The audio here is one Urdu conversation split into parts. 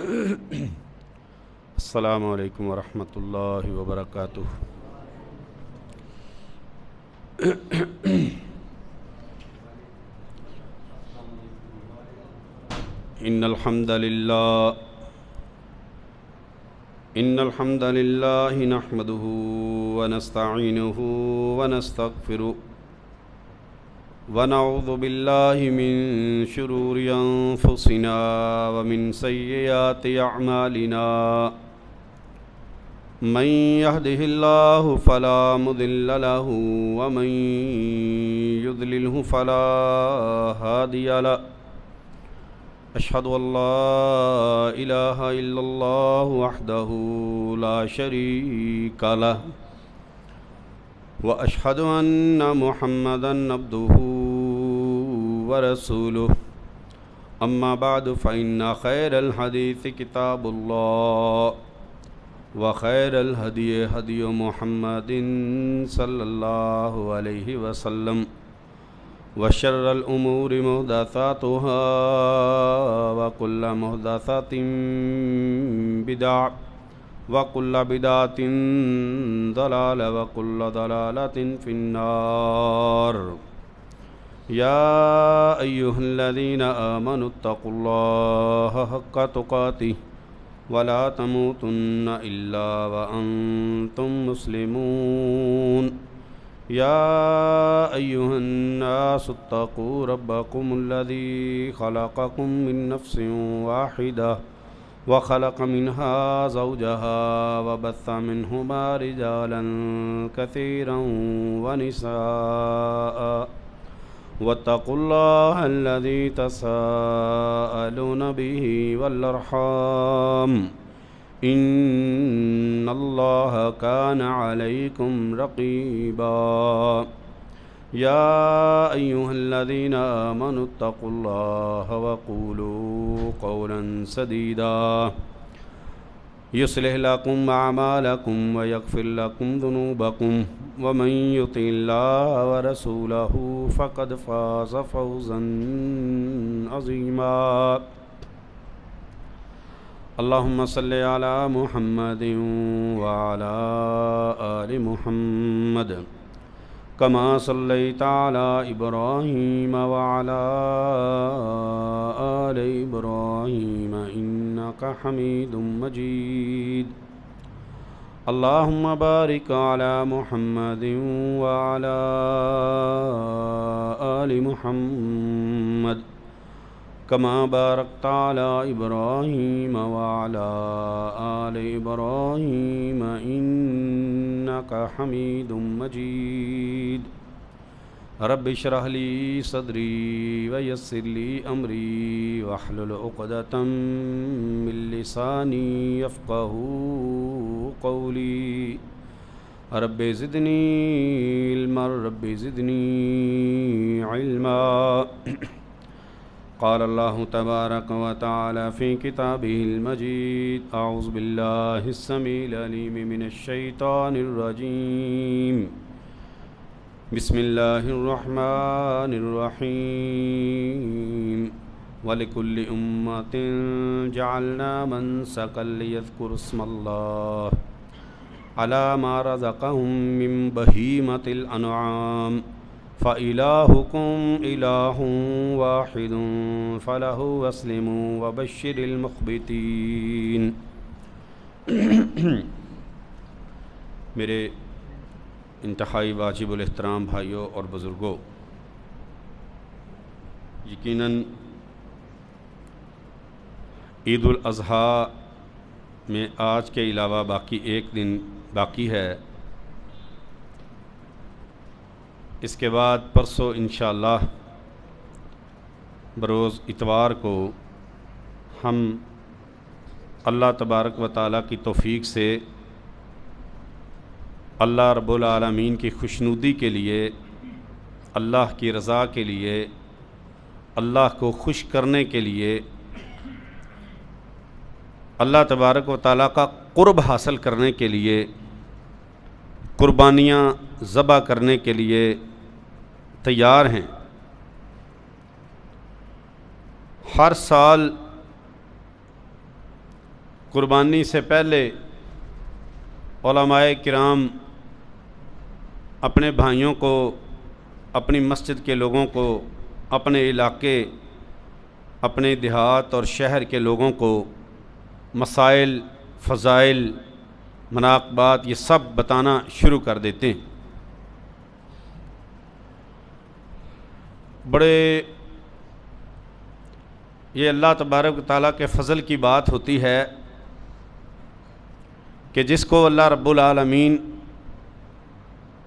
السلام علیکم ورحمۃ اللہ وبرکاتہ۔ ان الحمد للہ نحمده ونستعینه ونستغفره ونعوذ باللہ من شرور انفسنا ومن سیئات اعمالنا من يهده اللہ فلا مضل له ومن يضلله فلا هادی له۔ اشہد ان لا الہ الا اللہ وحدہ لا شریک لہ واشہد ان محمدا عبدہ ورسولہ۔ اما بعد فإن خیر الحدیث کتاب اللہ وخیر الہدی ہدی محمد صلی اللہ علیہ وسلم وشر الامور محدثاتها وكل محدثات بدعة وكل بدعة ضلالة وكل ضلالة في النار۔ يا أيها الذين آمنوا اتقوا الله حق تقاته ولا تموتن إلا وأنتم مسلمون۔ يا أيها الناس اتقوا ربكم الذي خلقكم من نفس واحدة وخلق منها زوجها وبث منهما رجالا كثيرا ونساء واتقوا الله الذي تساءلون به والأرحام ان اللہ کان علیکم رقیبا۔ یا ایہا الذین آمنوا اتقوا اللہ وقولوا قولا سدیدا یصلح لکم اعمالکم ویغفر لکم ذنوبکم ومن یطع اللہ ورسولہ فقد فاز فوزا عظیما۔ اللہم صلی علی محمد وعلی آل محمد کما صلیت علی ابراہیم وعلی آل ابراہیم انک حمید مجید۔ اللہم بارک علی محمد وعلی آل محمد کما بارکت علی ابراہیم وعلی آل ابراہیم انک حمید مجید۔ رب اشرح لی صدری ویسر لی امری واحلل عقدۃ من لسانی یفقہوا قولی۔ رب زدنی علما رب زدنی علما۔ قال اللہ تبارک و تعالی فی کتابہ المجید اعوذ باللہ السمیع العلیم من الشیطان الرجیم بسم اللہ الرحمن الرحیم وَلِكُلِّ أُمَّةٍ جَعَلْنَا مَنسَكًا لِيَذْكُرُوا اسْمَ اللَّهِ عَلَى مَا رَزَقَهُم مِّن بَهِيمَةِ الْأَنْعَامِ فَإِلَٰهُكُمْ إِلَٰهٌ وَاحِدٌ فَلَهُ أَسْلِمُوا وَبَشِّرِ الْمُخْبِتِينَ۔ میرے انتہائی واجب الاحترام بھائیوں اور بزرگوں، یقیناً عید الاضحیٰ میں آج کے علاوہ باقی ایک دن باقی ہے۔ اس کے بعد پرسوں انشاءاللہ بروز اتوار کو ہم اللہ تبارک و تعالیٰ کی توفیق سے اللہ رب العالمین کی خوشنودی کے لیے، اللہ کی رضا کے لیے، اللہ کو خوش کرنے کے لیے، اللہ تبارک و تعالیٰ کا قرب حاصل کرنے کے لیے قربانیاں ذبح کرنے کے لیے تیار ہیں۔ ہر سال قربانی سے پہلے علماء کرام اپنے بھائیوں کو، اپنی مسجد کے لوگوں کو، اپنے علاقے، اپنے دیہات اور شہر کے لوگوں کو مسائل، فضائل، مناقبات یہ سب بتانا شروع کر دیتے ہیں۔ بڑے یہ اللہ تبارک و تعالیٰ کے فضل کی بات ہوتی ہے کہ جس کو اللہ رب العالمین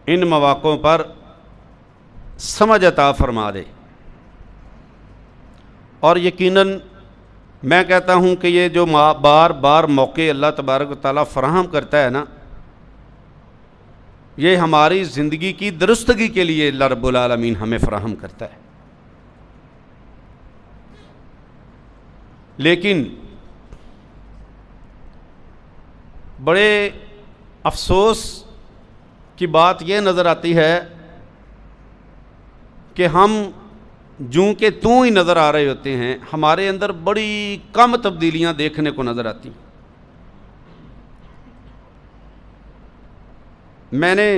ان مواقعوں پر سمجھ عطا فرما دے، اور یقیناً میں کہتا ہوں کہ یہ جو بار بار موقع اللہ تبارک و تعالیٰ فراہم کرتا ہے نا، یہ ہماری زندگی کی درستگی کے لیے اللہ رب العالمین ہمیں فراہم کرتا ہے۔ لیکن بڑے افسوس کی بات یہ نظر آتی ہے کہ ہم جوں کہ توں ہی نظر آ رہے ہوتے ہیں، ہمارے اندر بڑی کم تبدیلیاں دیکھنے کو نظر آتی ہیں۔ میں نے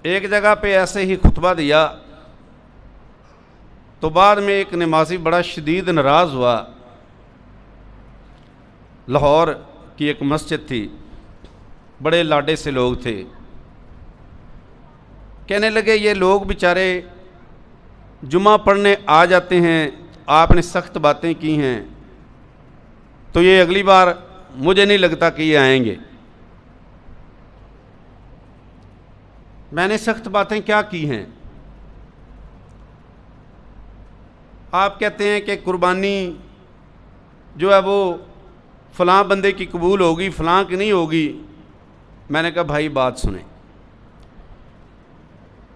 ایک جگہ پہ ایسے ہی خطبہ دیا تو بعد میں ایک نمازی بڑا شدید ناراض ہوا۔ لاہور کی ایک مسجد تھی، بڑے لاڈے سے لوگ تھے، کہنے لگے یہ لوگ بیچارے جمعہ پڑھنے آ جاتے ہیں، آپ نے سخت باتیں کی ہیں تو یہ اگلی بار مجھے نہیں لگتا کہ یہ آئیں گے۔ میں نے سخت باتیں کیا کی ہیں؟ آپ کہتے ہیں کہ قربانی جو ہے وہ فلاں بندے کی قبول ہوگی، فلاں کی نہیں ہوگی۔ میں نے کہا بھائی بات سنیں،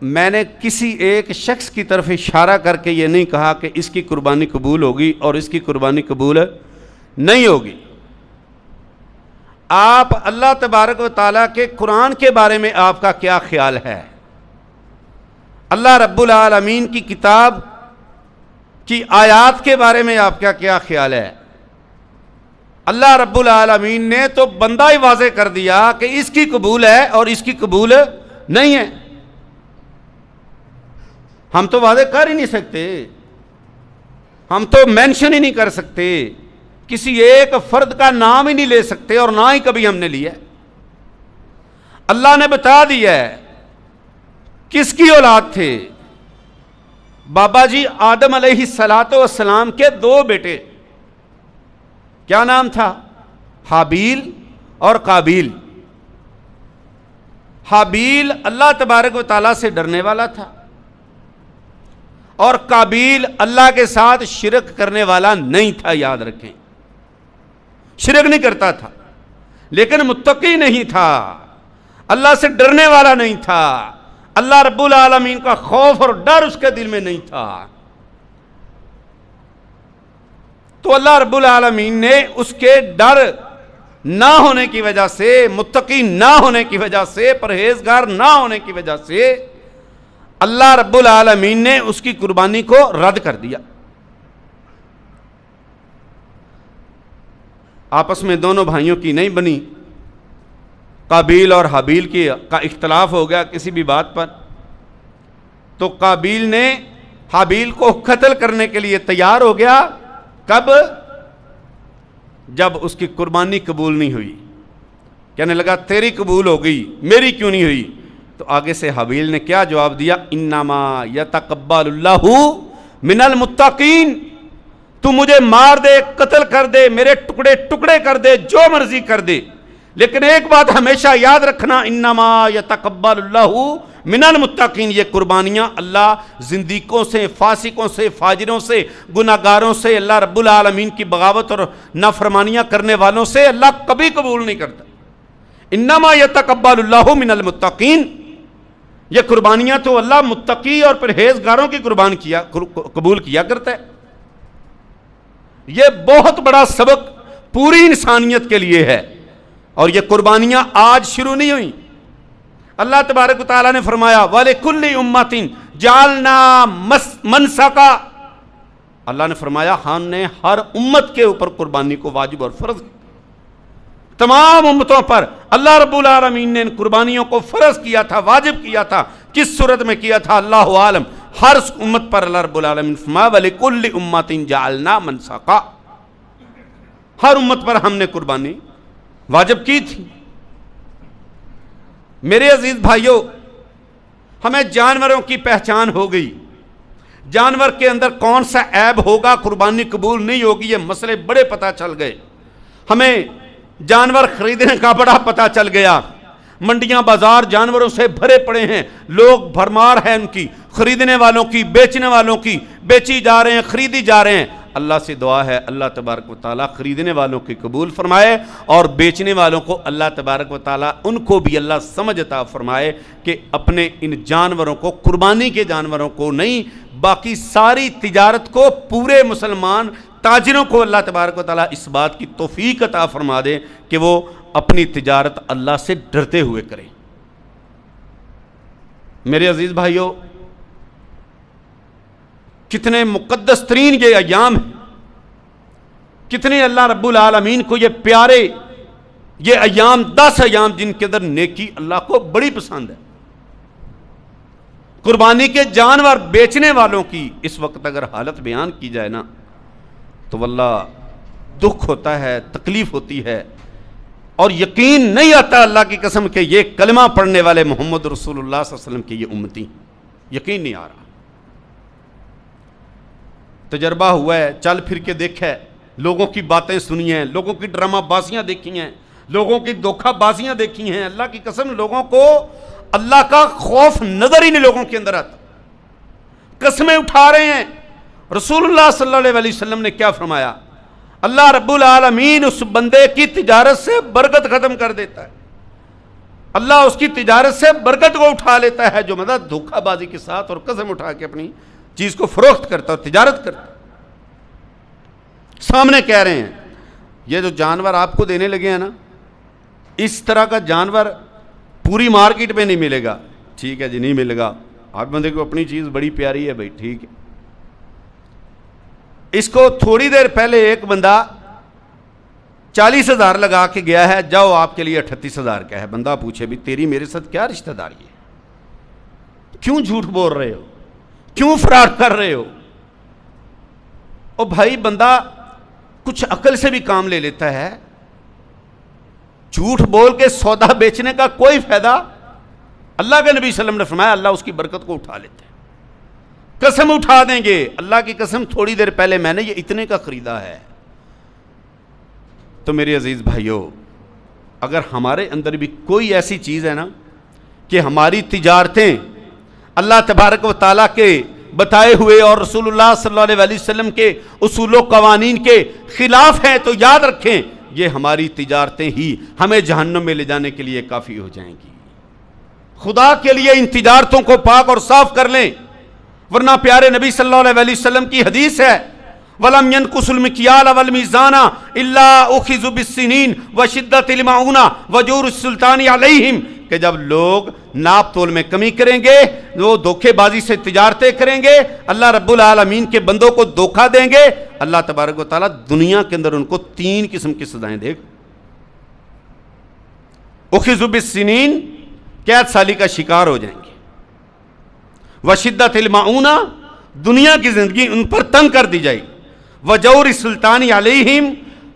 میں نے کسی ایک شخص کی طرف اشارہ کر کے یہ نہیں کہا کہ اس کی قربانی قبول ہوگی اور اس کی قربانی قبول نہیں ہوگی۔ آپ اللہ تبارک و تعالیٰ کے قرآن کے بارے میں آپ کا کیا خیال ہے؟ اللہ رب العالمین کی کتاب کی آیات کے بارے میں آپ کا کیا خیال ہے؟ اللہ رب العالمین نے تو بندہ ہی واضح کر دیا کہ اس کی قبول ہے اور اس کی قبول نہیں ہے۔ ہم تو واضح کر ہی نہیں سکتے، ہم تو مینشن ہی نہیں کر سکتے، کسی ایک فرد کا نام ہی نہیں لے سکتے، اور نہ ہی کبھی ہم نے لیا۔ اللہ نے بتا دیا ہے کس کی اولاد تھے۔ بابا جی آدم علیہ السلام کے دو بیٹے، کیا نام تھا؟ حابیل اور قابیل۔ حابیل اللہ تبارک و تعالیٰ سے ڈرنے والا تھا، اور قابیل اللہ کے ساتھ شرک کرنے والا نہیں تھا۔ یاد رکھیں، شرک نہیں کرتا تھا لیکن متقی نہیں تھا، اللہ سے ڈرنے والا نہیں تھا، اللہ رب العالمین کا خوف اور ڈر اس کے دل میں نہیں تھا۔ تو اللہ رب العالمین نے اس کے ڈر نہ ہونے کی وجہ سے، متقی نہ ہونے کی وجہ سے، پرہیزگار نہ ہونے کی وجہ سے اللہ رب العالمین نے اس کی قربانی کو رد کر دیا۔ آپس میں دونوں بھائیوں کی نہیں بنی، قابیل اور حابیل کا اختلاف ہو گیا کسی بھی بات پر، تو قابیل نے حابیل کو قتل کرنے کے لیے تیار ہو گیا۔ کب؟ جب اس کی قربانی قبول نہیں ہوئی، کہنے لگا تیری قبول ہو گئی، میری کیوں نہیں ہوئی؟ تو آگے سے حابیل نے کیا جواب دیا؟ انما یتقبل اللہ من المتقین۔ تو مجھے مار دے، قتل کر دے، میرے ٹکڑے ٹکڑے کر دے، جو مرضی کر دے، لیکن ایک بات ہمیشہ یاد رکھنا، انما یتقبل اللہ من المتقین۔ یہ قربانیاں اللہ زندیقوں سے، فاسقوں سے، فاجروں سے، گناہگاروں سے، اللہ رب العالمین کی بغاوت اور نافرمانیاں کرنے والوں سے اللہ کبھی قبول نہیں کرتا۔ انما یتقبل اللہ من المتقین، یہ قربانیاں تو اللہ متقی اور پرہیزگاروں کی قبول کیا کرتا ہے۔ یہ بہت بڑا سبق پوری انسانیت کے لیے ہے، اور یہ قربانیاں آج شروع نہیں ہوئیں۔ اللہ تبارک و تعالیٰ نے فرمایا وَلِكُلِّ أُمَّةٍ جَعَلْنَا مَنسَكًا، اللہ نے فرمایا ہم نے ہر امت کے اوپر قربانی کو واجب اور فرض، تمام امتوں پر اللہ رب العالمین نے ان قربانیوں کو فرض کیا تھا، واجب کیا تھا۔ کس صورت میں کیا تھا اللہ عالم، ہر امت پر اللہ رب العالمین فرمایا وَلِكُلِّ أُمَّةٍ جَعَلْنَا مَنْسَكًا، ہر امت پر ہم نے قربانی واجب کی تھی۔ میرے عزیز بھائیوں، ہمیں جانوروں کی پہچان ہو گئی، جانور کے اندر کون سا عیب ہوگا قربانی قبول نہیں ہوگی، یہ مسئلے بڑے پتہ چل گئے۔ ہمیں جانور خریدنے کا بڑا پتہ چل گیا، منڈیاں بازار جانوروں سے بھرے پڑے ہیں، لوگ بھرمار ہیں ان کی، خریدنے والوں کی، بیچنے والوں کی، بیچی جا رہے ہیں، خریدی جا رہے ہیں۔ اللہ سے دعا ہے اللہ تبارک و تعالیٰ خریدنے والوں کی قبول فرمائے، اور بیچنے والوں کو اللہ تبارک و تعالیٰ ان کو بھی اللہ سمجھ عطا فرمائے کہ اپنے ان جانوروں کو، قربانی کے جانوروں کو نہیں، باقی ساری تجارت کو، پورے مسلمان تاجروں کو اللہ تبارک و تعالیٰ اس بات کی توفیق عطا فرما دے کہ وہ اپنی تجارت اللہ سے ڈرتے ہوئے کریں۔ میرے عزیز بھائیوں، کتنے مقدس ترین یہ ایام ہیں، کتنے اللہ رب العالمین کو یہ پیارے یہ ایام، 10 ایام جن کے اندر نیکی اللہ کو بڑی پسند ہے۔ قربانی کے جانور بیچنے والوں کی اس وقت اگر حالت بیان کی جائے نا تو واللہ دکھ ہوتا ہے، تکلیف ہوتی ہے، اور یقین نہیں آتا اللہ کی قسم کہ یہ کلمہ پڑھنے والے محمد رسول اللہ صلی اللہ علیہ وسلم کی یہ امتی، یقین نہیں آ رہا۔ تجربہ ہوا ہے، چل پھر کے دیکھا ہے، لوگوں کی باتیں سنی ہیں، لوگوں کی ڈرامہ بازیاں دیکھی ہیں، لوگوں کی دھوکہ بازیاں دیکھی ہیں۔ اللہ کی قسم لوگوں کو اللہ کا خوف نظر ہی نہیں لوگوں کے اندر آتا، قسمیں اٹھا رہے ہیں۔ رسول اللہ صلی اللہ علیہ وسلم نے کیا فرمایا؟ اللہ رب العالمین اس بندے کی تجارت سے برکت ختم کر دیتا ہے، اللہ اس کی تجارت سے برکت کو اٹھا لیتا ہے جو مطلب دھوکہ بازی کے ساتھ اور قسم اٹھا کے اپنی چیز کو فروخت کرتا اور تجارت کرتا۔ سامنے کہہ رہے ہیں یہ جو جانور آپ کو دینے لگے ہیں نا، اس طرح کا جانور پوری مارکیٹ میں نہیں ملے گا۔ ٹھیک ہے جی، نہیں ملے گا، آپ بندے کو اپنی چیز بڑی پیاری ہے بھائی، ٹھیک ہے۔ اس کو تھوڑی دیر پہلے ایک بندہ 40,000 لگا کے گیا ہے، جاؤ آپ کے لیے 38,000 کا ہے۔ بندہ پوچھے بھی تیری میرے ساتھ کیا رشتہ داری ہے، کیوں جھوٹ بول رہے ہو، کیوں فراڈ کر رہے ہو؟ او بھائی بندہ کچھ عقل سے بھی کام لے لیتا ہے، جھوٹ بول کے سودا بیچنے کا کوئی فائدہ۔ اللہ کے نبی صلی اللہ علیہ وسلم نے فرمایا اللہ اس کی برکت کو اٹھا لیتے ہیں، قسم اٹھا دیں گے، اللہ کی قسم تھوڑی دیر پہلے میں نے یہ اتنے کا خریدا ہے۔ تو میرے عزیز بھائیوں، اگر ہمارے اندر بھی کوئی ایسی چیز ہے نا کہ ہماری تجارتیں اللہ تبارک و تعالیٰ کے بتائے ہوئے اور رسول اللہ صلی اللہ علیہ وسلم کے اصول و قوانین کے خلاف ہیں، تو یاد رکھیں یہ ہماری تجارتیں ہی ہمیں جہنم میں لے جانے کے لیے کافی ہو جائیں گی۔ خدا کے لیے ان تجارتوں کو پاک اور صاف کر لیں، ورنہ پیارے نبی صلی اللہ علیہ وسلم کی حدیث ہے وَلَمْ يَنْقُصُ الْمِكْيَالَ وَالْمِيزَانَ إِلَّا أُخِذُوا بِالسِّنِينِ وَشِدَّةِ الْمَعُونَةِ وَجُورِ السُّلْطَانِ عَلَيْهِمْ، کہ جب لوگ ناپ تول میں کمی کریں گے، وہ دھوکے بازی سے تجارتیں کریں گے، اللہ رب العالمین کے بندوں کو دھوکہ دیں گے، اللہ تبارک و تعالیٰ دنیا کے اندر ان کو 3 قسم کی سزائیں دے گا۔ اخذوا بالسنین، قید سالی کا شکار ہو جائیں گے، وشدت المعونہ، دنیا کی زندگی ان پر تنگ کر دی جائے گی، وجور السلطان علیہم،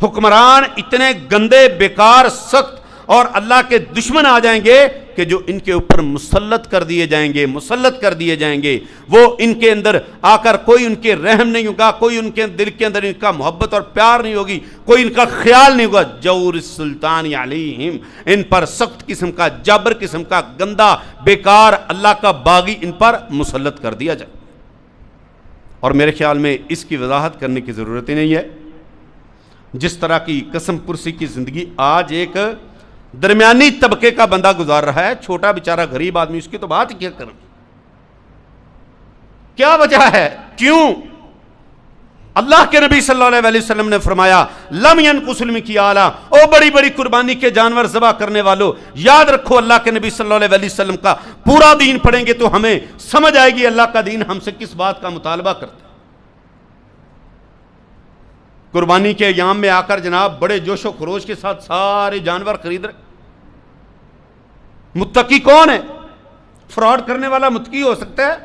حکمران اتنے گندے بیکار سخت اور اللہ کے دشمن آ جائیں گے کہ جو ان کے اوپر مسلط کر دیے جائیں گے، وہ ان کے اندر آ کر کوئی ان کے رحم نہیں ہوگا، کوئی ان کے دل کے اندر ان کا محبت اور پیار نہیں ہوگی، کوئی ان کا خیال نہیں ہوگا۔ جور السلطان علیہم، ان پر سخت قسم کا جبر قسم کا گندا بیکار اللہ کا باغی ان پر مسلط کر دیا جائے۔ اور میرے خیال میں اس کی وضاحت کرنے کی ضرورت ہی نہیں ہے، جس طرح کی قسم پرسی کی زندگی آج ایک درمیانی طبقے کا بندہ گزار رہا ہے، چھوٹا بیچارہ غریب آدمی، اس کی تو بات کیا کریں، کیا وجہ ہے؟ کیوں؟ اللہ کے نبی صلی اللہ علیہ وسلم نے فرمایا لم ينقص المکیال، او بڑی بڑی قربانی کے جانور ذبح کرنے والوں، یاد رکھو اللہ کے نبی صلی اللہ علیہ وسلم کا پورا دین پڑھیں گے تو ہمیں سمجھ آئے گی اللہ کا دین ہم سے کس بات کا مطالبہ کرتا ہے۔ قربانی کے ایام میں آ کر جناب بڑے جوش و خروش کے ساتھ سارے جانور خرید رہے. متقی کون ہے؟ فراڈ کرنے والا متقی ہو سکتا ہے؟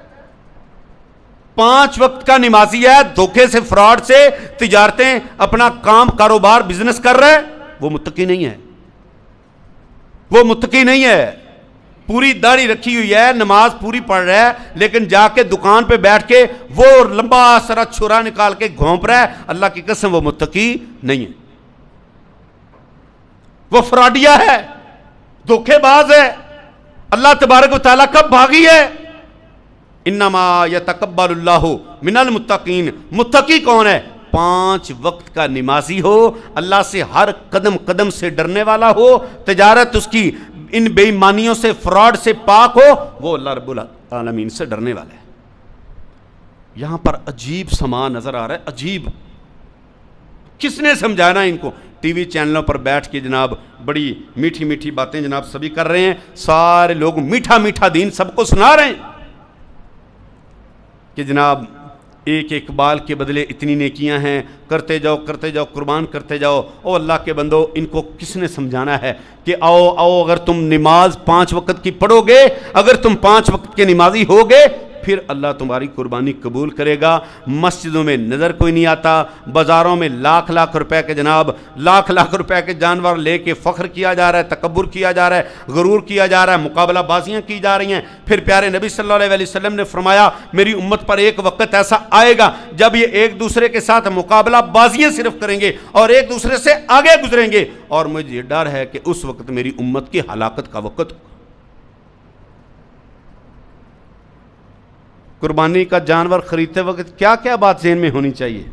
5 وقت کا نمازی ہے, دھوکے سے فراڈ سے تجارتیں اپنا کام کاروبار بزنس کر رہا ہے, وہ متقی نہیں ہے. وہ متقی نہیں ہے. پوری داڑھی رکھی ہوئی ہے, نماز پوری پڑھ رہا ہے, لیکن جا کے دکان پہ بیٹھ کے وہ لمبا سرا چھرا نکال کے گھونپ رہا ہے, اللہ کی قسم وہ متقی نہیں ہے. وہ فراڈیا ہے, دھوکے باز ہے. اللہ تبارک و تعالیٰ کب بھاگی ہے؟ انما یتقبل اللہ من المتقین. متقی کون ہے؟ 5 وقت کا نمازی ہو, اللہ سے ہر قدم قدم سے ڈرنے والا ہو, تجارت اس کی ان بے ایمانیوں سے فراڈ سے پاک ہو, وہ اللہ رب العالمین سے ڈرنے والا ہے. یہاں پر عجیب سما نظر آ رہا ہے, عجیب. کس نے سمجھانا ان کو؟ ٹی وی چینلوں پر بیٹھ کے جناب بڑی میٹھی میٹھی باتیں جناب سبھی کر رہے ہیں, سارے لوگ میٹھا میٹھا دین سب کو سنا رہے ہیں کہ جناب ایک اقبال کے بدلے اتنی نیکیاں ہیں, کرتے جاؤ قربان کرتے جاؤ. او اللہ کے بندو, ان کو کس نے سمجھانا ہے کہ آؤ اگر تم نماز 5 وقت کی پڑھو گے, اگر تم 5 وقت کے نمازی ہوگے, پھر اللہ تمہاری قربانی قبول کرے گا. مسجدوں میں نظر کوئی نہیں آتا, بازاروں میں لاکھ لاکھ روپے کے جناب لاکھ لاکھ روپے کے جانور لے کے فخر کیا جا رہا ہے, تکبر کیا جا رہا ہے, غرور کیا جا رہا ہے, مقابلہ بازیاں کی جا رہی ہیں. پھر پیارے نبی صلی اللہ علیہ وسلم نے فرمایا میری امت پر ایک وقت ایسا آئے گا جب یہ ایک دوسرے کے ساتھ مقابلہ بازیاں صرف کریں گے اور ایک دوسرے سے آگے گزریں گے, اور مجھے یہ ڈر ہے کہ اس وقت میری امت کی ہلاکت کا وقت. قربانی کا جانور خریدتے وقت کیا کیا بات ذہن میں ہونی چاہیے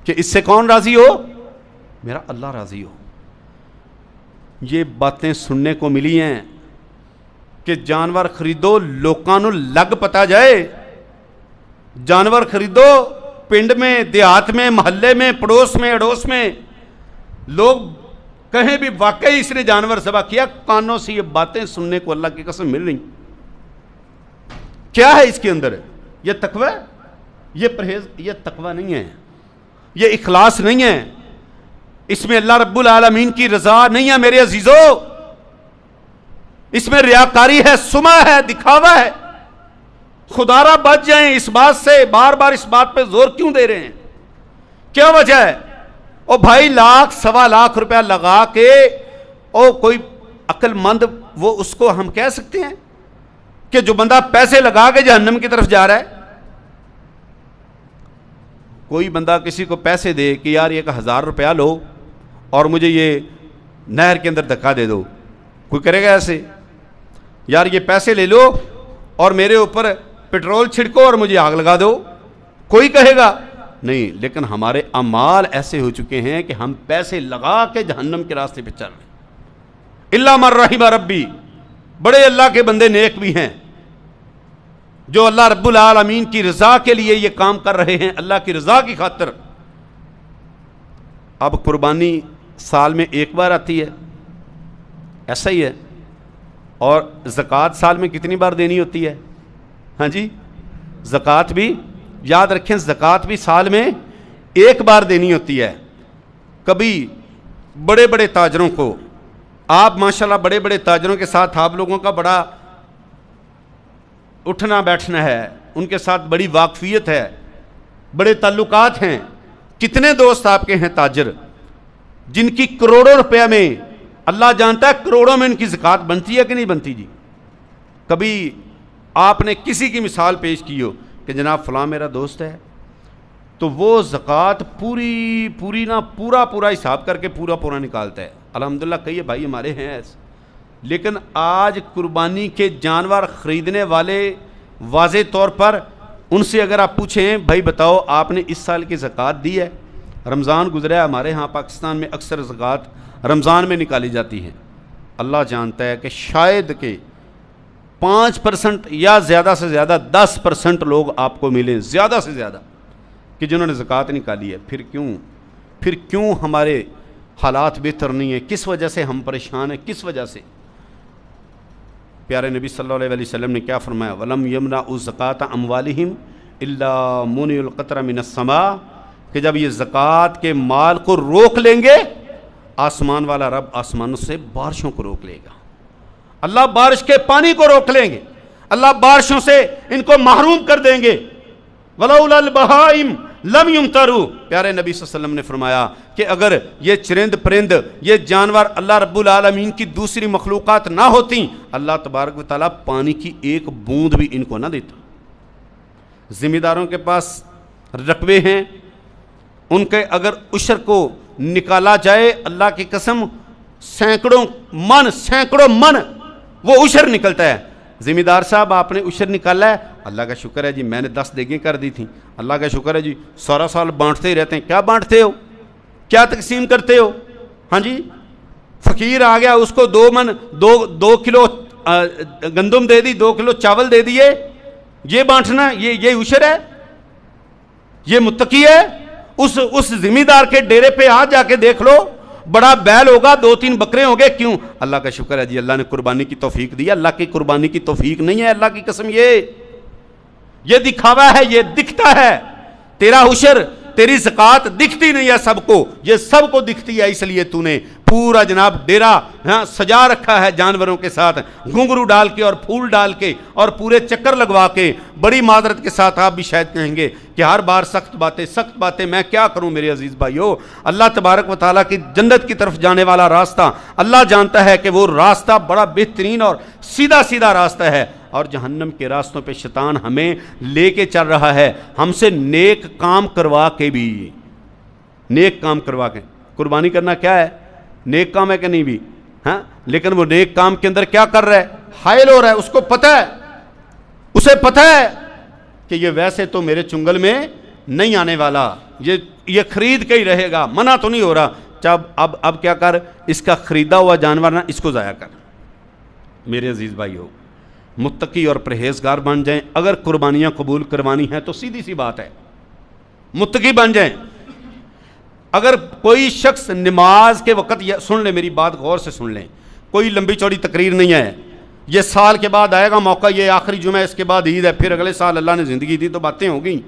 کہ اس سے کون راضی ہو؟ میرا اللہ راضی ہو. یہ باتیں سننے کو ملی ہیں کہ جانور خریدو لوکاں نو لگ پتا جائے. جانور خریدو پنڈ میں, دیہات میں, محلے میں, پڑوس میں, اڑوس میں, لوگ کہیں بھی واقعی اس نے جانور ذبح کیا. کانوں سے یہ باتیں سننے کو اللہ کی قسم مل رہی. کیا ہے اس کے اندر؟ یہ تقوی, یہ پرہیز, یہ تقوی نہیں ہے, یہ اخلاص نہیں ہے, اس میں اللہ رب العالمین کی رضا نہیں ہے میرے عزیزو. اس میں ریاکاری ہے, سما ہے, دکھاوا ہے. خدا را بچ جائیں اس بات سے. بار بار اس بات پہ زور کیوں دے رہے ہیں؟ کیا وجہ ہے؟ او بھائی 1,00,000 سوا لاکھ روپیہ لگا کے او کوئی عقل مند, وہ اس کو ہم کہہ سکتے ہیں کہ جو بندہ پیسے لگا کے جہنم کی طرف جا رہا ہے؟ کوئی بندہ کسی کو پیسے دے کہ یار یہ 1,000 روپیہ لو اور مجھے یہ نہر کے اندر دھکا دے دو, کوئی کرے گا ایسے؟ یار یہ پیسے لے لو اور میرے اوپر پٹرول چھڑکو اور مجھے آگ لگا دو, کوئی کہے گا؟ نہیں. لیکن ہمارے اعمال ایسے ہو چکے ہیں کہ ہم پیسے لگا کے جہنم کے راستے پہ چل رہے ہیں. الا من رحم ربی, بڑے اللہ کے بندے نیک بھی ہیں جو اللہ رب العالمین کی رضا کے لیے یہ کام کر رہے ہیں, اللہ کی رضا کی خاطر. اب قربانی سال میں ایک بار آتی ہے, ایسا ہی ہے. اور زکوٰۃ سال میں کتنی بار دینی ہوتی ہے؟ ہاں جی, زکوٰۃ بھی یاد رکھیں, زکوٰۃ بھی سال میں ایک بار دینی ہوتی ہے. کبھی بڑے بڑے تاجروں کو, آپ ماشاءاللہ بڑے بڑے تاجروں کے ساتھ آپ لوگوں کا بڑا اٹھنا بیٹھنا ہے, ان کے ساتھ بڑی واقفیت ہے, بڑے تعلقات ہیں. کتنے دوست آپ کے ہیں تاجر جن کی کروڑوں روپے میں, اللہ جانتا ہے کروڑوں میں ان کی زکوٰۃ بنتی ہے کہ نہیں بنتی جی؟ کبھی آپ نے کسی کی مثال پیش کی ہو کہ جناب فلاں میرا دوست ہے تو وہ زکوٰۃ پوری نہ پورا حساب کر کے پورا نکالتا ہے. الحمدللہ کئی بھائی ہمارے ہیں ایسے. لیکن آج قربانی کے جانور خریدنے والے واضح طور پر ان سے اگر آپ پوچھیں بھائی بتاؤ آپ نے اس سال کی زکوٰۃ دی ہے؟ رمضان گزرا ہے, ہمارے ہاں پاکستان میں اکثر زکوٰۃ رمضان میں نکالی جاتی ہے. اللہ جانتا ہے کہ شاید کہ 5% یا زیادہ سے زیادہ 10% لوگ آپ کو ملیں, زیادہ سے زیادہ, کہ جنہوں نے زکوٰۃ نکالی ہے. پھر کیوں ہمارے حالات بہتر نہیں ہیں؟ کس وجہ سے ہم پریشان ہیں؟ کس وجہ سے؟ پیارے نبی صلی اللہ علیہ وسلم نے کیا فرمایا؟ وَلَمْ يَمْنَعُوا زَكَاةَ أَمْوَالِهِمْ إِلَّا مُنِعُ الْقَطْرَ مِنَ السَّمَاءِ. کہ جب یہ زکوٰۃ کے مال کو روک لیں گے آسمان والا رب آسمانوں سے بارشوں کو روک لے گا، اللہ بارش کے پانی کو روک لیں گے، اللہ بارشوں سے ان کو محروم کر دیں گے۔ وَلَوْلَا الْبَهَائِمُ لَمْ يُمْطَرُوا، پیارے نبی صلی اللہ علیہ وسلم نے فرمایا کہ اگر یہ چرند پرند یہ جانور اللہ رب العالمین کی دوسری مخلوقات نہ ہوتی اللہ تبارک و تعالیٰ پانی کی ایک بوند بھی ان کو نہ دیتا۔ ذمہ داروں کے پاس رقبے ہیں، ان کے اگر عشر کو نکالا جائے اللہ کی قسم سینکڑوں من وہ عشر نکلتا ہے۔ ذمہ دار صاحب آپ نے عشر نکالا ہے، اللہ کا شکر ہے جی میں نے 10 دیگیں کر دی تھیں، اللہ کا شکر ہے جی سارا سال بانٹتے ہی رہتے ہیں۔ کیا بانٹتے ہو، کیا تقسیم کرتے ہو؟ ہاں جی، فقیر آ گیا اس کو 2 کلو گندم دے دی، 2 کلو چاول دے دیے، یہ بانٹنا یہ عشر ہے؟ یہ متقی ہے؟ اس ذمہ دار کے ڈیرے پہ جا کے دیکھ لو، بڑا بیل ہوگا، 2-3 بکرے ہوں گے، کیوں؟ اللہ کا شکر ہے جی اللہ نے قربانی کی توفیق دی۔ اللہ کی قربانی کی توفیق نہیں ہے، اللہ کی قسم یہ دکھاوا ہے، یہ دکھتا ہے۔ تیرا عشر تیری زکوٰۃ دکھتی نہیں ہے سب کو، یہ سب کو دکھتی ہے، اس لیے تو نے پورا جناب ڈیرا سجا رکھا ہے جانوروں کے ساتھ، گھنگرو ڈال کے اور پھول ڈال کے اور پورے چکر لگوا کے۔ بڑی معذرت کے ساتھ آپ بھی شاید کہیں گے کہ ہر بار سخت باتیں میں کیا کروں میرے عزیز بھائیو۔ اللہ تبارک و تعالیٰ کی جنت کی طرف جانے والا راستہ اللہ جانتا ہے کہ وہ راستہ بڑا بہترین اور سیدھا راستہ ہے، اور جہنم کے راستوں پہ شیطان ہمیں لے کے چل رہا ہے، ہم سے نیک کام کروا کے بھی، نیک کام کروا کے۔ قربانی کرنا کیا ہے؟ نیک کام ہے کہ نہیں بھی؟ ہاں، لیکن وہ نیک کام کے اندر کیا کر رہا ہے؟ حائل ہو رہا ہے، اس کو پتہ ہے، اسے پتہ ہے کہ یہ ویسے تو میرے چنگل میں نہیں آنے والا، یہ خرید کے ہی رہے گا، منع تو نہیں ہو رہا۔ اب کیا کر، اس کا خریدا ہوا جانور نہ اس کو ضائع کر۔ میرے عزیز بھائی ہو، متقی اور پرہیزگار بن جائیں۔ اگر قربانیاں قبول کروانی ہیں تو سیدھی سی بات ہے متقی بن جائیں۔ اگر کوئی شخص نماز کے وقت، سن لیں میری بات غور سے سن لیں، کوئی لمبی چوڑی تقریر نہیں ہے، یہ سال کے بعد آئے گا موقع، یہ آخری جمعہ، اس کے بعد عید ہے، پھر اگلے سال اللہ نے زندگی دی تو باتیں ہو گئیں۔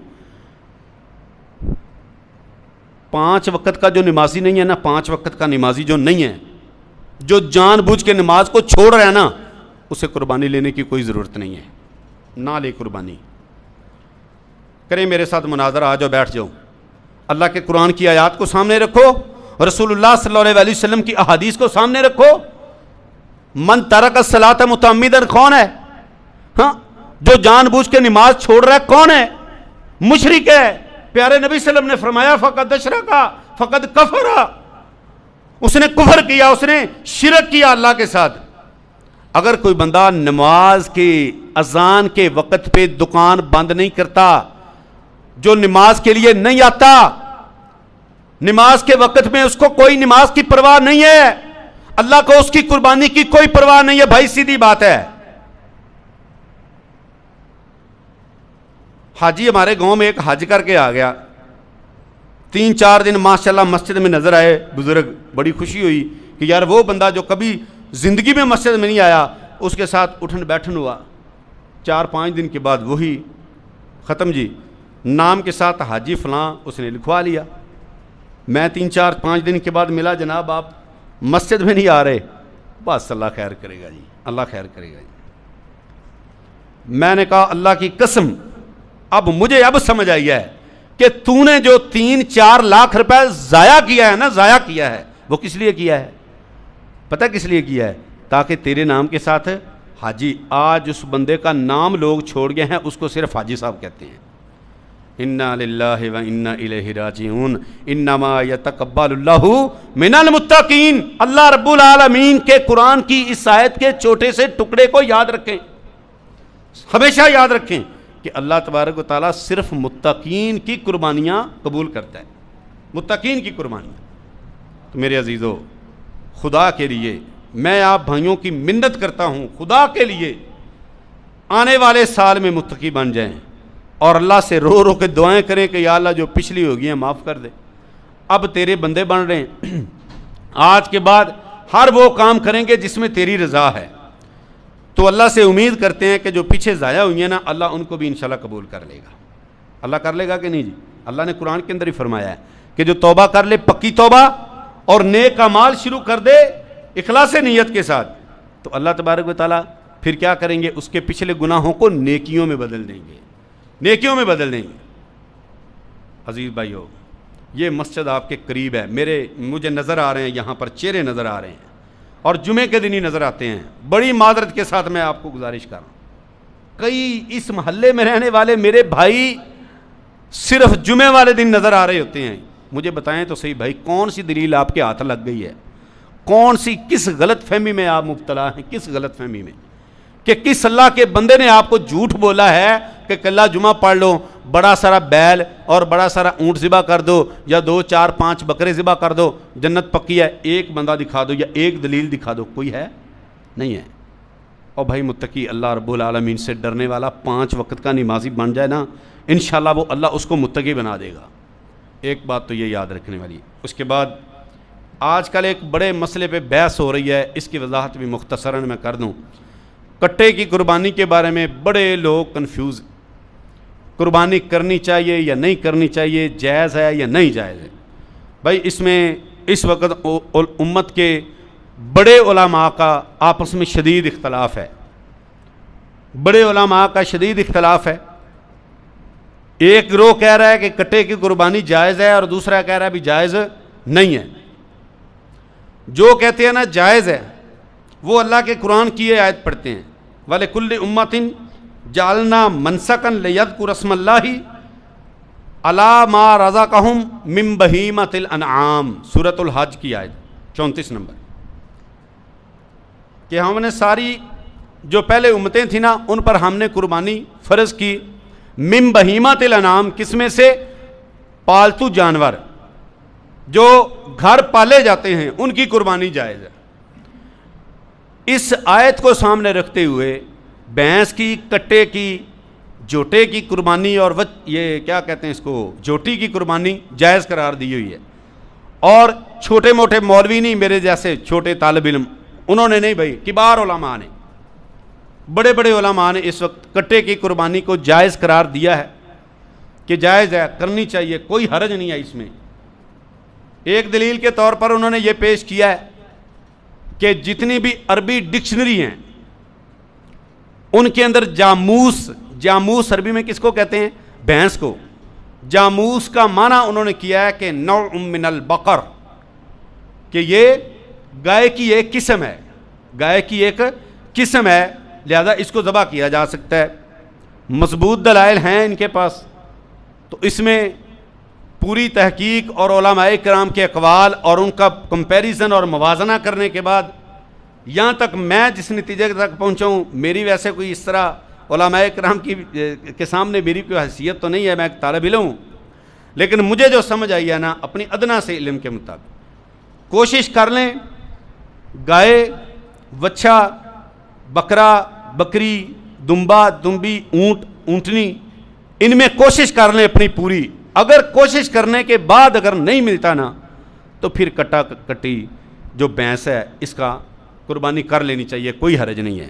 5 وقت کا جو نمازی نہیں ہے نا، 5 وقت کا نمازی جو نہیں ہے، جو جان بوجھ کے نماز کو چھوڑ رہا ہے نا، اسے قربانی لینے کی کوئی ضرورت نہیں ہے، نہ لے قربانی۔ کریں میرے ساتھ مناظرہ، آ جاؤ بیٹھ جاؤ، اللہ کے قرآن کی آیات کو سامنے رکھو، رسول اللہ صلی اللہ علیہ وسلم کی احادیث کو سامنے رکھو۔ من ترک الصلاۃ متعمدا کون ہے؟ ہاں، جو جان بوجھ کے نماز چھوڑ رہا ہے کون ہے؟ مشرک ہے۔ پیارے نبی صلی اللہ علیہ وسلم نے فرمایا فقد اشرک فقد کفر، اس نے کفر کیا، اس نے شرک کیا اللہ کے ساتھ۔ اگر کوئی بندہ نماز کے اذان کے وقت پہ دکان بند نہیں کرتا، جو نماز کے لیے نہیں آتا، نماز کے وقت میں اس کو کوئی نماز کی پرواہ نہیں ہے، اللہ کو اس کی قربانی کی کوئی پرواہ نہیں ہے، بھائی سیدھی بات ہے۔ حاجی ہمارے گاؤں میں ایک حج کر کے آ گیا، 3-4 دن ماشاءاللہ مسجد میں نظر آئے بزرگ، بڑی خوشی ہوئی کہ یار وہ بندہ جو کبھی زندگی میں مسجد میں نہیں آیا، اس کے ساتھ اٹھن بیٹھن ہوا۔ 4-5 دن کے بعد وہی ختم جی، نام کے ساتھ حاجی فلاں اس نے لکھوا لیا۔ میں 3-4-5 دن کے بعد ملا، جناب آپ مسجد میں نہیں آ رہے، بس اللہ خیر کرے گا جی، اللہ خیر کرے گا جی۔ میں نے کہا اللہ کی قسم مجھے اب سمجھ آئی ہے کہ تو نے جو 3-4 لاکھ روپے ضائع کیا ہے نا، ضائع کیا ہے، وہ کس لیے کیا ہے؟ پتہ کس لیے کیا ہے؟ تاکہ تیرے نام کے ساتھ حاجی، آج اس بندے کا نام لوگ چھوڑ گئے ہیں، اس کو صرف حاجی صاحب کہتے ہیں۔ انا للہ و انا الیہ راجعون، انما یتقبل اللہ من المتقین۔ اللہ رب العالمین کے قرآن کی اس آیت کے چھوٹے سے ٹکڑے کو یاد رکھیں، ہمیشہ یاد رکھیں کہ اللہ تبارک و تعالیٰ صرف متقین کی قربانیاں قبول کرتا ہے، متقین کی قربانیاں۔ تو میرے عزیزو، خدا کے لیے میں آپ بھائیوں کی منت کرتا ہوں، خدا کے لیے آنے والے سال میں متقی بن جائیں اور اللہ سے رو رو کے دعائیں کریں کہ یا اللہ جو پچھلی ہوگی ہیں معاف کر دے، اب تیرے بندے بن رہے ہیں، آج کے بعد ہر وہ کام کریں گے جس میں تیری رضا ہے۔ تو اللہ سے امید کرتے ہیں کہ جو پیچھے ضائع ہوئی ہیں نا، اللہ ان کو بھی انشاءاللہ قبول کر لے گا۔ اللہ کر لے گا کہ نہیں جی؟ اللہ نے قرآن کے اندر ہی فرمایا ہے کہ جو توبہ کر لے پکی توبہ اور نیک اعمال شروع کر دے اخلاص نیت کے ساتھ، تو اللہ تبارک و تعالیٰ پھر کیا کریں گے؟ اس کے پچھلے گناہوں کو نیکیوں میں بدل دیں گے، نیکیوں میں بدل دیں گے۔ عزیز بھائیو، یہ مسجد آپ کے قریب ہے، مجھے نظر آ رہے ہیں، یہاں پر چہرے نظر آ رہے ہیں اور جمعے کے دن ہی نظر آتے ہیں۔ بڑی معذرت کے ساتھ میں آپ کو گزارش کر رہا ہوں، کئی اس محلے میں رہنے والے میرے بھائی صرف جمعے والے دن نظر آ رہے ہوتے ہیں۔ مجھے بتائیں تو صحیح بھائی، کون سی دلیل آپ کے ہاتھ لگ گئی ہے؟ کس غلط فہمی میں آپ مبتلا ہیں؟ کس غلط فہمی میں کہ کس اللہ کے بندے نے آپ کو جھوٹ بولا ہے کہ کلا جمعہ پڑھ لو، بڑا سارا بیل اور بڑا سارا اونٹ ذبح کر دو یا 2 4 5 بکرے ذبح کر دو، جنت پکی ہے؟ ایک بندہ دکھا دو یا ایک دلیل دکھا دو، کوئی ہے؟ نہیں ہے۔ اور بھائی متقی اللہ رب العالمین سے ڈرنے والا 5 وقت کا نمازی بن جائے نا، انشاءاللہ وہ اللہ اس کو متقی بنا دے گا۔ ایک بات تو یہ یاد رکھنے والی ہے۔ اس کے بعد آج کل ایک بڑے مسئلے پہ بحث ہو رہی ہے، اس کی وضاحت بھی مختصراً میں کر دوں۔ کٹے کی قربانی کے بارے میں بڑے لوگ کنفیوز، قربانی کرنی چاہیے یا نہیں کرنی چاہیے، جائز ہے یا نہیں جائز ہے؟ بھائی اس میں اس وقت امت کے بڑے علماء کا آپس میں شدید اختلاف ہے، بڑے علماء کا شدید اختلاف ہے۔ ایک گروہ کہہ رہا ہے کہ کٹے کی قربانی جائز ہے اور دوسرا کہہ رہا ہے بھی جائز نہیں ہے۔ جو کہتے ہیں نا جائز ہے، وہ اللہ کے قرآن کی یہ آیت پڑھتے ہیں، وَلِكُلِّ أُمَّةٍ جَعَلْنَا مَنْسَكًا لِيَذْكُرَ اسْمَ اللَّهِ عَلَىٰ مَا رَزَقَهُمْ مِن بَهِيمَةِ الْأَنْعَامِ، سورۃ الحج کی آیت 34 نمبر، کہ ہم نے ساری جو پہلے امتیں تھیں نا ان پر ہم نے قربانی فرض کی، من بہیمۃ الانعام، کس میں سے؟ پالتو جانور جو گھر پالے جاتے ہیں ان کی قربانی جائز ہے۔ اس آیت کو سامنے رکھتے ہوئے بھینس کی، کٹے کی، جوٹے کی قربانی اور یہ کیا کہتے ہیں اس کو، جوٹی کی قربانی جائز قرار دی ہوئی ہے۔ اور چھوٹے موٹے مولوی نہیں، میرے جیسے چھوٹے طالب علم، انہوں نے نہیں بھائی، کبار علماء نے، بڑے بڑے علماء نے اس وقت کٹے کی قربانی کو جائز قرار دیا ہے کہ جائز ہے، کرنی چاہیے، کوئی حرج نہیں ہے اس میں۔ ایک دلیل کے طور پر انہوں نے یہ پیش کیا ہے کہ جتنی بھی عربی ڈکشنری ہیں ان کے اندر جاموس عربی میں کس کو کہتے ہیں؟ بھینس کو۔ جاموس کا معنی انہوں نے کیا ہے کہ نوع من البقر، کہ یہ گائے کی ایک قسم ہے، گائے کی ایک قسم ہے، لہذا اس کو ذبح کیا جا سکتا ہے۔ مضبوط دلائل ہیں ان کے پاس، تو اس میں پوری تحقیق اور علماء کرام کے اقوال اور ان کا کمپیریزن اور موازنہ کرنے کے بعد یہاں تک میں جس نتیجے تک پہنچا ہوں، میری ویسے کوئی اس طرح علماء کرام کے سامنے میری کوئی حیثیت تو نہیں ہے، میں ایک طالب علم ہوں، لیکن مجھے جو سمجھ آئی ہے نا اپنی ادنا سے علم کے مطابق، کوشش کر لیں گائے، وچھا، بکرا، بکری، دمبا، دمبی، اونٹ، اونٹنی، ان میں کوشش کر لیں اپنی پوری۔ اگر کوشش کرنے کے بعد اگر نہیں ملتا نا تو پھر کٹا کٹی جو بھینس ہے اس کا قربانی کر لینی چاہیے، کوئی حرج نہیں ہے۔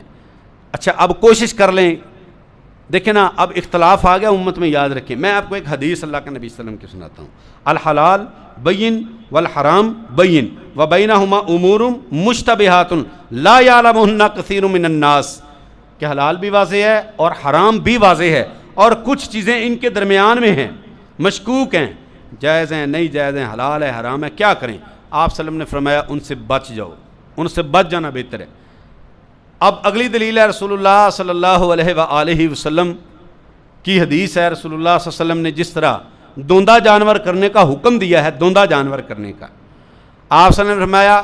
اچھا اب کوشش کر لیں، دیکھیں نا اب اختلاف آ گیا امت میں، یاد رکھیں۔ میں آپ کو ایک حدیث اللہ کے نبی صلی اللہ علیہ وسلم کی سناتا ہوں، الحلال بین والحرام بین وبینہما امور مشتبہات لا یعلمہن کثیر من الناس، کہ حلال بھی واضح ہے اور حرام بھی واضح ہے، اور کچھ چیزیں ان کے درمیان میں ہیں، مشکوک ہیں، جائز ہیں نہیں جائز ہیں، حلال ہے حرام ہے، کیا کریں؟ آپ صلی اللہ علیہ وسلم نے فرمایا ان سے بچ جاؤ، ان سے بچ جانا بہتر ہے۔ اب اگلی دلیل ہے رسول اللہ صلی اللہ علیہ وآلہ وسلم کی حدیث ہے۔ رسول اللہ صلی اللہ علیہ وسلم نے جس طرح دوندہ جانور کرنے کا حکم دیا ہے، دوندہ جانور کرنے کا، آپ صلی اللہ علیہ وسلم نے فرمایا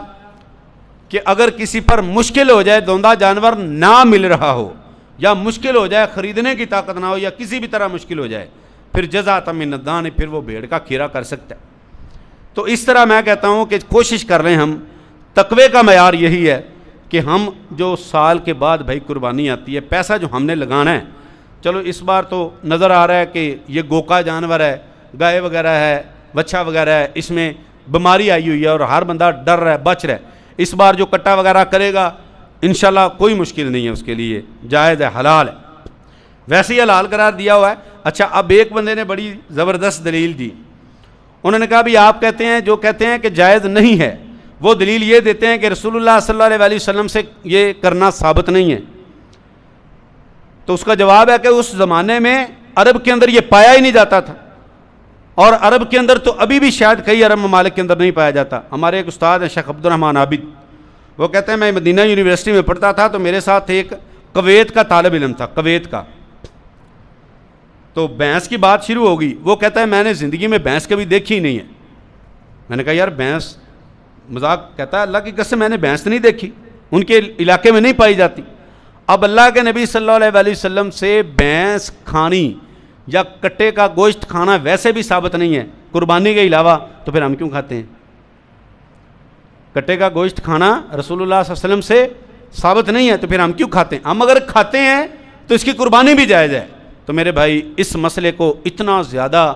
کہ اگر کسی پر مشکل ہو جائے، دوندہ جانور نہ مل رہا ہو یا مشکل ہو جائے، خریدنے کی طاقت نہ ہو یا کسی بھی طرح مشکل ہو جائے، پھر جزاۃ من الدان، پھر وہ بھیڑ کا کھیرا کر سکتا ہے۔ تو اس طرح میں کہتا ہوں کہ کوشش کر رہے ہیں ہم، تقوی کا معیار یہی ہے کہ ہم جو سال کے بعد بھائی قربانی آتی ہے، پیسہ جو ہم نے لگانا ہے، چلو اس بار تو نظر آ رہا ہے کہ یہ گوکا جانور ہے، گائے وغیرہ ہے، بچہ وغیرہ ہے، اس میں بیماری آئی ہوئی ہے اور ہر بندہ ڈر رہا ہے، بچ رہا ہے۔ اس بار جو کٹا وغیرہ کرے گا انشاءاللہ کوئی مشکل نہیں ہے، اس کے لیے جائز ہے، حلال ہے، ویسے ہی حلال قرار دیا ہوا ہے۔ اچھا اب ایک بندے نے بڑی زبردست دلیل دی، انہوں نے کہا بھی آپ کہتے ہیں جو کہتے ہیں کہ جائز نہیں ہے وہ دلیل یہ دیتے ہیں کہ رسول اللہ صلی اللہ علیہ وسلم سے یہ کرنا ثابت نہیں ہے. تو اس کا جواب ہے کہ اس زمانے میں عرب کے اندر یہ پایا ہی نہیں جاتا تھا، اور عرب کے اندر تو ابھی بھی شاید کئی عرب ممالک کے اندر نہیں پایا جاتا. ہمارے ایک استاد ہیں شیخ عبد الرحمن عابد، وہ کہتے ہیں میں مدینہ یونیورسٹی میں پڑھتا تھا تو میرے ساتھ ایک کویت کا طالب علم تھا، کویت کا. تو بھینس کی بات شروع ہوگی، وہ کہتا ہے میں نے زندگی میں بھینس کبھی دیکھی ہی نہیں ہے. میں نے کہا یار بھینس مذاق، کہتا ہے اللہ کی قسم میں نے بھینس نہیں دیکھی، ان کے علاقے میں نہیں پائی جاتی. اب اللہ کے نبی صلی اللہ علیہ وسلم سے بھینس کھانی یا کٹے کا گوشت کھانا ویسے بھی ثابت نہیں ہے قربانی کے علاوہ، تو پھر ہم کیوں کھاتے ہیں؟ کٹے کا گوشت کھانا رسول اللہ صلی اللہ علیہ وسلم سے ثابت نہیں ہے تو پھر ہم کیوں کھاتے ہیں؟ ہم اگر کھاتے ہیں تو اس کی قربانی بھی جائز ہے. تو میرے بھائی اس مسئلے کو اتنا زیادہ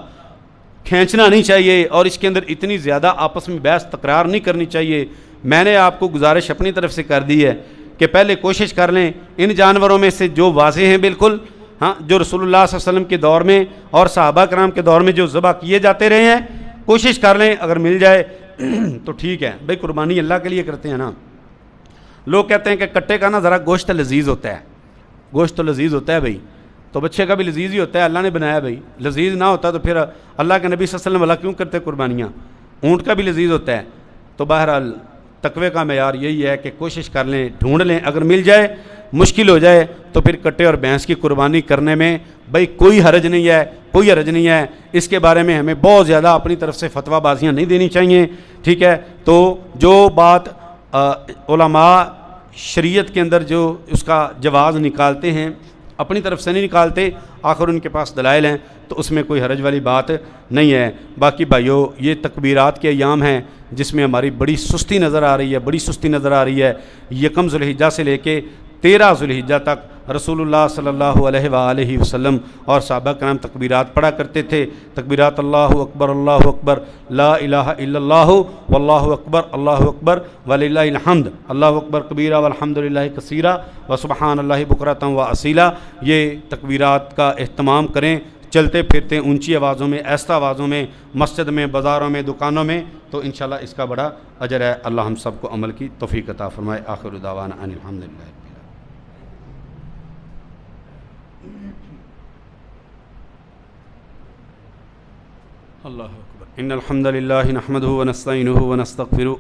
کھینچنا نہیں چاہیے اور اس کے اندر اتنی زیادہ آپس میں بحث تکرار نہیں کرنی چاہیے. میں نے آپ کو گزارش اپنی طرف سے کر دی ہے کہ پہلے کوشش کر لیں ان جانوروں میں سے جو واضح ہیں بالکل، ہاں جو رسول اللہ صلی اللہ علیہ وسلم کے دور میں اور صحابہ کرام کے دور میں جو ذبح کیے جاتے رہے ہیں، کوشش کر لیں اگر مل جائے تو ٹھیک ہے بھائی، قربانی اللہ کے لیے کرتے ہیں نا. لوگ کہتے ہیں کہ کٹے کا نا ذرا گوشت لذیذ ہوتا ہے، گوشت تو لذیذ ہوتا ہے بھائی، تو بچے کا بھی لذیذ ہی ہوتا ہے، اللہ نے بنایا بھائی. لذیذ نہ ہوتا تو پھر اللہ کے نبی صلی اللہ علیہ وسلم اللہ کیوں کرتے قربانیاں؟ اونٹ کا بھی لذیذ ہوتا ہے. تو بہرحال تقوی کا معیار یہی ہے کہ کوشش کر لیں، ڈھونڈ لیں، اگر مل جائے مشکل ہو جائے تو پھر کٹے اور بھینس کی قربانی کرنے میں بھائی کوئی حرج نہیں ہے، کوئی حرج نہیں ہے. اس کے بارے میں ہمیں بہت زیادہ اپنی طرف سے فتویٰ بازیاں نہیں دینی چاہیے، ٹھیک ہے. تو جو بات علماء شریعت کے اندر جو اس کا جواز نکالتے ہیں اپنی طرف سے نہیں نکالتے، آخر ان کے پاس دلائل ہیں تو اس میں کوئی حرج والی بات نہیں ہے. باقی بھائیو یہ تکبیرات کے ایام ہیں جس میں ہماری بڑی سستی نظر آ رہی ہے، بڑی سستی نظر آ رہی ہے. یکم ذو الحجہ سے لے کے 13 ذو الحجہ تک رسول اللہ صلی اللہ علیہ وآلہ وسلم اور صحابہ کرام تکبیرات پڑھا کرتے تھے. تکبیرات اللہ اکبر لا الہ الا اللہ واللہ اکبر وللہ الحمد، اللہ اکبر کبیرہ والحمد للہ کثیرہ وسبحان اللہ بکرۃ و اصیلا. یہ تکبیرات کا اہتمام کریں چلتے پھرتے اونچی آوازوں میں، ایستا آوازوں میں، مسجد میں، بازاروں میں، دکانوں میں، تو انشاءاللہ اس کا بڑا اجر ہے. اللہ ہم سب کو عمل کی توفیق عطا فرمائے. آخر دعوانا ان الحمدللہ. اللہ اکبر. ان الحمد للہ نحمدہ ونستعینہ ونستغفرہ